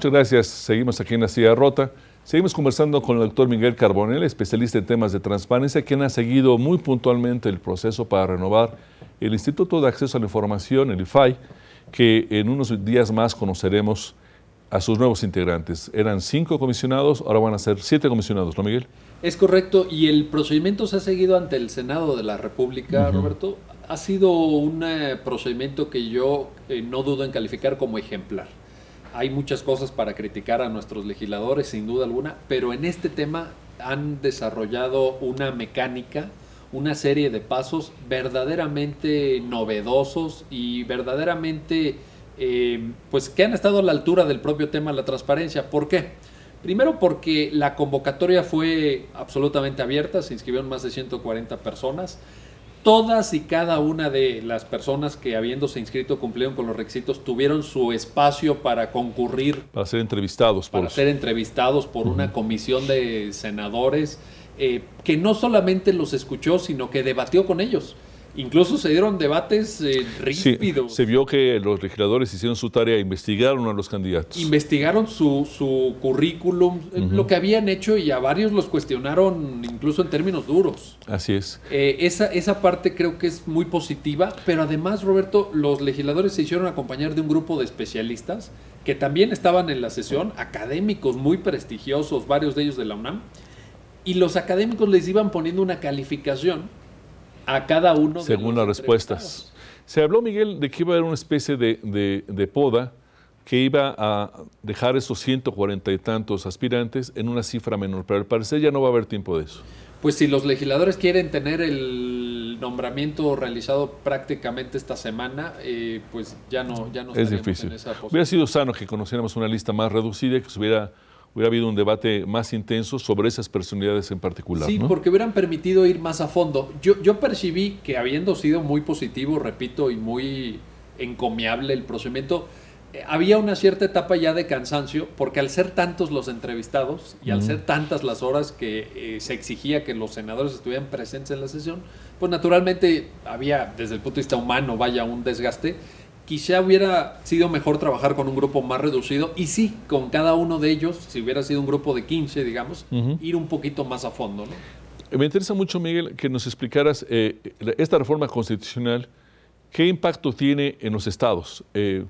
Muchas gracias. Seguimos aquí en La Silla Rota. Seguimos conversando con el doctor Miguel Carbonell, especialista en temas de transparencia, quien ha seguido muy puntualmente el proceso para renovar el Instituto de Acceso a la Información, el IFAI, que en unos días más conoceremos a sus nuevos integrantes. Eran 5 comisionados, ahora van a ser 7 comisionados, ¿no, Miguel? Es correcto, y el procedimiento se ha seguido ante el Senado de la República, Roberto. Ha sido un procedimiento que yo no dudo en calificar como ejemplar. Hay muchas cosas para criticar a nuestros legisladores, sin duda alguna, pero en este tema han desarrollado una mecánica, una serie de pasos verdaderamente novedosos y verdaderamente pues que han estado a la altura del propio tema de la transparencia. ¿Por qué? Primero porque la convocatoria fue absolutamente abierta, se inscribieron más de 140 personas. Todas y cada una de las personas que habiéndose inscrito cumplieron con los requisitos tuvieron su espacio para concurrir. Para ser entrevistados. Para ser entrevistados por una comisión de senadores que no solamente los escuchó, sino que debatió con ellos. Incluso se dieron debates ríspidos. Sí, se vio que los legisladores hicieron su tarea, investigaron a los candidatos. Investigaron su currículum, lo que habían hecho, y a varios los cuestionaron incluso en términos duros. Así es. Esa parte creo que es muy positiva, pero además, Roberto, los legisladores se hicieron acompañar de un grupo de especialistas que también estaban en la sesión, académicos muy prestigiosos, varios de ellos de la UNAM, y los académicos les iban poniendo una calificación a cada uno de según las respuestas. Se habló, Miguel, de que iba a haber una especie de poda que iba a dejar esos 140 y tantos aspirantes en una cifra menor, pero al parecer ya no va a haber tiempo de eso. Pues si los legisladores quieren tener el nombramiento realizado prácticamente esta semana, pues ya no es difícil. En esa posición. Hubiera sido sano que conociéramos una lista más reducida, que hubiera habido un debate más intenso sobre esas personalidades en particular. Sí, ¿no? Porque hubieran permitido ir más a fondo. Yo percibí que, habiendo sido muy positivo, repito, y muy encomiable el procedimiento, había una cierta etapa ya de cansancio, porque al ser tantos los entrevistados y al ser tantas las horas que se exigía que los senadores estuvieran presentes en la sesión, pues naturalmente había, desde el punto de vista humano, un desgaste. Quizá hubiera sido mejor trabajar con un grupo más reducido y sí, con cada uno de ellos, si hubiera sido un grupo de 15, digamos, ir un poquito más a fondo, ¿no? Me interesa mucho, Miguel, que nos explicaras esta reforma constitucional, ¿qué impacto tiene en los estados? El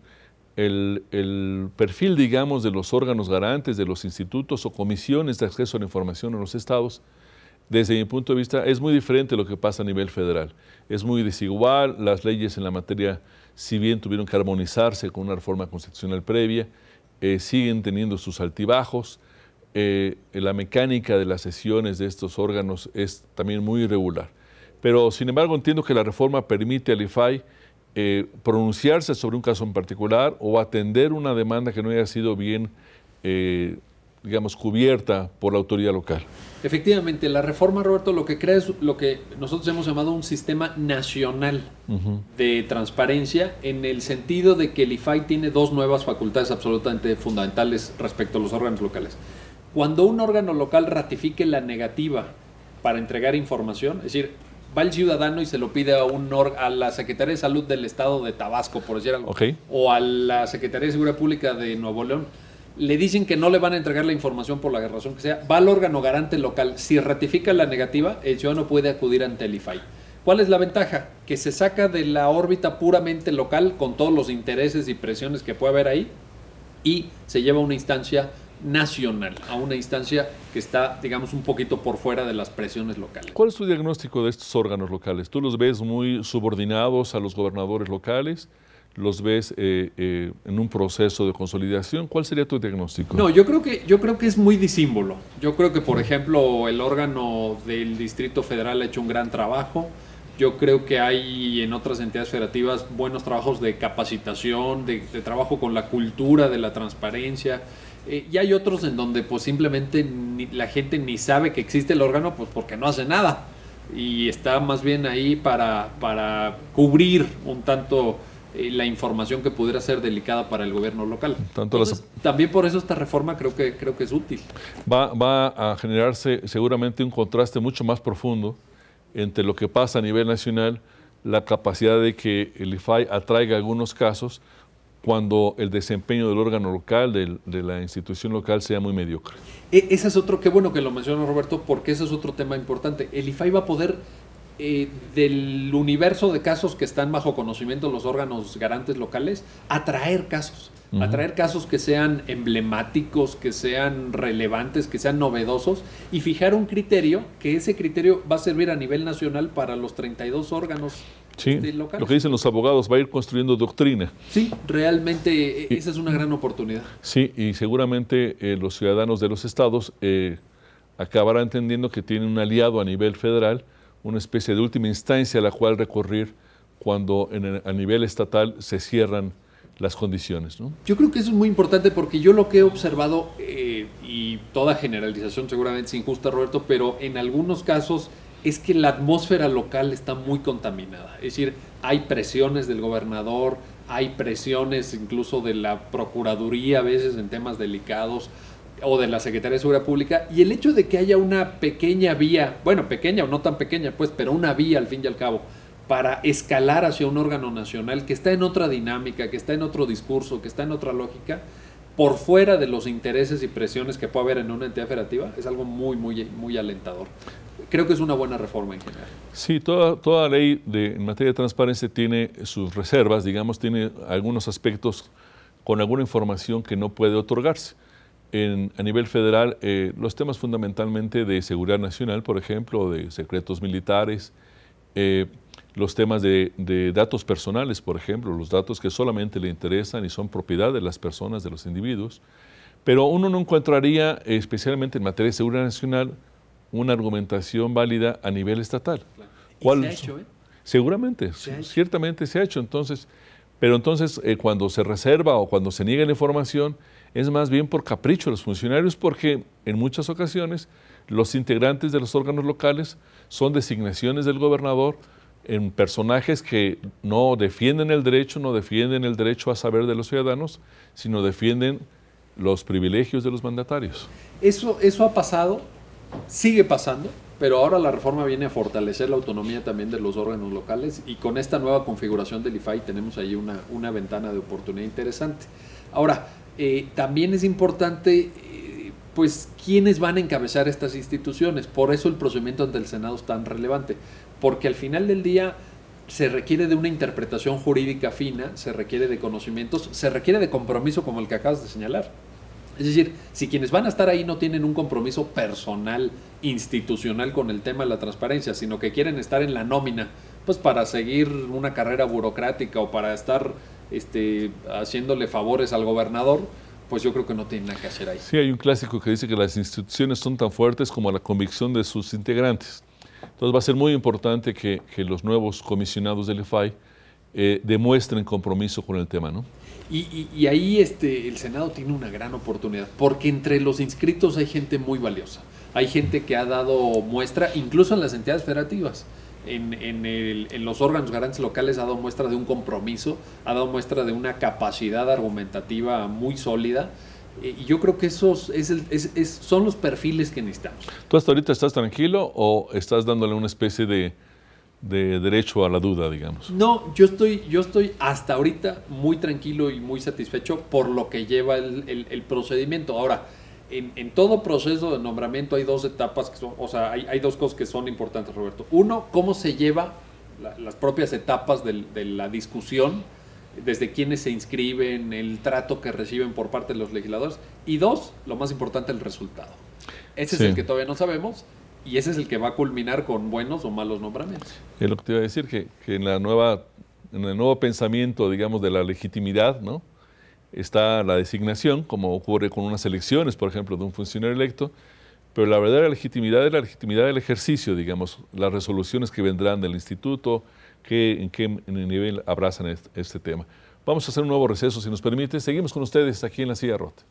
perfil, digamos, de los órganos garantes, de los institutos o comisiones de acceso a la información en los estados, desde mi punto de vista, es muy diferente de lo que pasa a nivel federal. Es muy desigual, las leyes en la materia, si bien tuvieron que armonizarse con una reforma constitucional previa, siguen teniendo sus altibajos. La mecánica de las sesiones de estos órganos es también muy irregular. Pero, sin embargo, entiendo que la reforma permite al IFAI pronunciarse sobre un caso en particular o atender una demanda que no haya sido bien digamos, cubierta por la autoridad local. Efectivamente, la reforma, Roberto, lo que crea es lo que nosotros hemos llamado un sistema nacional de transparencia, en el sentido de que el IFAI tiene 2 nuevas facultades absolutamente fundamentales respecto a los órganos locales. Cuando un órgano local ratifique la negativa para entregar información, es decir, va el ciudadano y se lo pide a la Secretaría de Salud del Estado de Tabasco, por decir algo, o a la Secretaría de Seguridad Pública de Nuevo León, le dicen que no le van a entregar la información por la razón que sea, va al órgano garante local. Si ratifica la negativa, el ciudadano puede acudir ante el IFAI. ¿Cuál es la ventaja? Que se saca de la órbita puramente local, con todos los intereses y presiones que puede haber ahí, y se lleva a una instancia nacional, a una instancia que está, digamos, un poquito por fuera de las presiones locales. ¿Cuál es tu diagnóstico de estos órganos locales? ¿Tú los ves muy subordinados a los gobernadores locales? ¿Los ves en un proceso de consolidación? ¿Cuál sería tu diagnóstico? No, yo creo que es muy disímbolo. Yo creo que, por ejemplo, el órgano del Distrito Federal ha hecho un gran trabajo. Yo creo que hay en otras entidades federativas buenos trabajos de capacitación, de trabajo con la cultura de la transparencia. Y hay otros en donde pues simplemente la gente ni sabe que existe el órgano, pues porque no hace nada. Y está más bien ahí para cubrir un tanto la información que pudiera ser delicada para el gobierno local. Entonces, también por eso esta reforma creo que es útil. Va a generarse seguramente un contraste mucho más profundo entre lo que pasa a nivel nacional, la capacidad de que el IFAI atraiga algunos casos, cuando el desempeño del órgano local, de la institución local, sea muy mediocre. Ese es otro, qué bueno que lo menciona Roberto, porque ese es otro tema importante. El IFAI va a poder, del universo de casos que están bajo conocimiento de los órganos garantes locales, atraer casos. Atraer casos que sean emblemáticos, que sean relevantes, que sean novedosos, y fijar un criterio, que ese criterio va a servir a nivel nacional para los 32 órganos locales. Lo que dicen los abogados, va a ir construyendo doctrina. Sí, realmente esa es una gran oportunidad. Sí, y seguramente los ciudadanos de los estados acabarán entendiendo que tienen un aliado a nivel federal, una especie de última instancia a la cual recurrir cuando a nivel estatal se cierran las condiciones, ¿no? Yo creo que eso es muy importante porque yo lo que he observado, y toda generalización seguramente es injusta, Roberto, pero en algunos casos es que la atmósfera local está muy contaminada. Es decir, hay presiones del gobernador, hay presiones incluso de la Procuraduría a veces en temas delicados, o de la Secretaría de Seguridad Pública, y el hecho de que haya una pequeña vía, bueno, pequeña o no tan pequeña, pues, pero una vía al fin y al cabo, para escalar hacia un órgano nacional que está en otra dinámica, que está en otro discurso, que está en otra lógica, por fuera de los intereses y presiones que puede haber en una entidad federativa, es algo muy, muy, muy alentador. Creo que es una buena reforma en general. Sí, toda ley en materia de transparencia tiene sus reservas, digamos, tiene algunos aspectos con alguna información que no puede otorgarse. A nivel federal, los temas fundamentalmente de seguridad nacional, por ejemplo, de secretos militares, los temas de datos personales, por ejemplo, los datos que solamente le interesan y son propiedad de las personas, de los individuos, pero uno no encontraría, especialmente en materia de seguridad nacional, una argumentación válida a nivel estatal. Claro. ¿Y se ha hecho, Seguramente, ciertamente se ha hecho. Pero entonces, cuando se reserva o cuando se niega la información, es más bien por capricho de los funcionarios, porque en muchas ocasiones los integrantes de los órganos locales son designaciones del gobernador en personajes que no defienden el derecho a saber de los ciudadanos, sino defienden los privilegios de los mandatarios. Eso ha pasado, sigue pasando, pero ahora la reforma viene a fortalecer la autonomía también de los órganos locales, y con esta nueva configuración del IFAI tenemos ahí una ventana de oportunidad interesante. Ahora, también es importante pues quiénes van a encabezar estas instituciones. Por eso el procedimiento ante el Senado es tan relevante, porque al final del día se requiere de una interpretación jurídica fina, se requiere de conocimientos, se requiere de compromiso como el que acabas de señalar. Es decir, si quienes van a estar ahí no tienen un compromiso personal, institucional con el tema de la transparencia, sino que quieren estar en la nómina, pues para seguir una carrera burocrática o para estar haciéndole favores al gobernador, pues yo creo que no tienen nada que hacer ahí. Sí, hay un clásico que dice que las instituciones son tan fuertes como la convicción de sus integrantes. Entonces va a ser muy importante que los nuevos comisionados del IFAI demuestren compromiso con el tema, ¿no? Y ahí el Senado tiene una gran oportunidad, porque entre los inscritos hay gente muy valiosa. Hay gente que ha dado muestra, incluso en las entidades federativas, en los órganos garantes locales ha dado muestra de un compromiso, ha dado muestra de una capacidad argumentativa muy sólida. Y yo creo que esos son los perfiles que necesitamos. ¿Tú hasta ahorita estás tranquilo o estás dándole una especie de derecho a la duda, digamos? No, yo estoy hasta ahorita muy tranquilo y muy satisfecho por lo que lleva el procedimiento. Ahora, en todo proceso de nombramiento hay dos etapas, hay dos cosas que son importantes, Roberto. Uno, cómo se lleva las propias etapas de la discusión, desde quienes se inscriben, el trato que reciben por parte de los legisladores. Y dos, lo más importante, el resultado. Ese es el que todavía no sabemos, y ese es el que va a culminar con buenos o malos nombramientos. Es lo que te iba a decir, que en el nuevo pensamiento, digamos, de la legitimidad, ¿no?, está la designación, como ocurre con unas elecciones, por ejemplo, de un funcionario electo, pero la verdadera legitimidad es la legitimidad del ejercicio, digamos, las resoluciones que vendrán del instituto, en qué nivel abrazan este tema. Vamos a hacer un nuevo receso, si nos permite. Seguimos con ustedes aquí en La Silla Rota.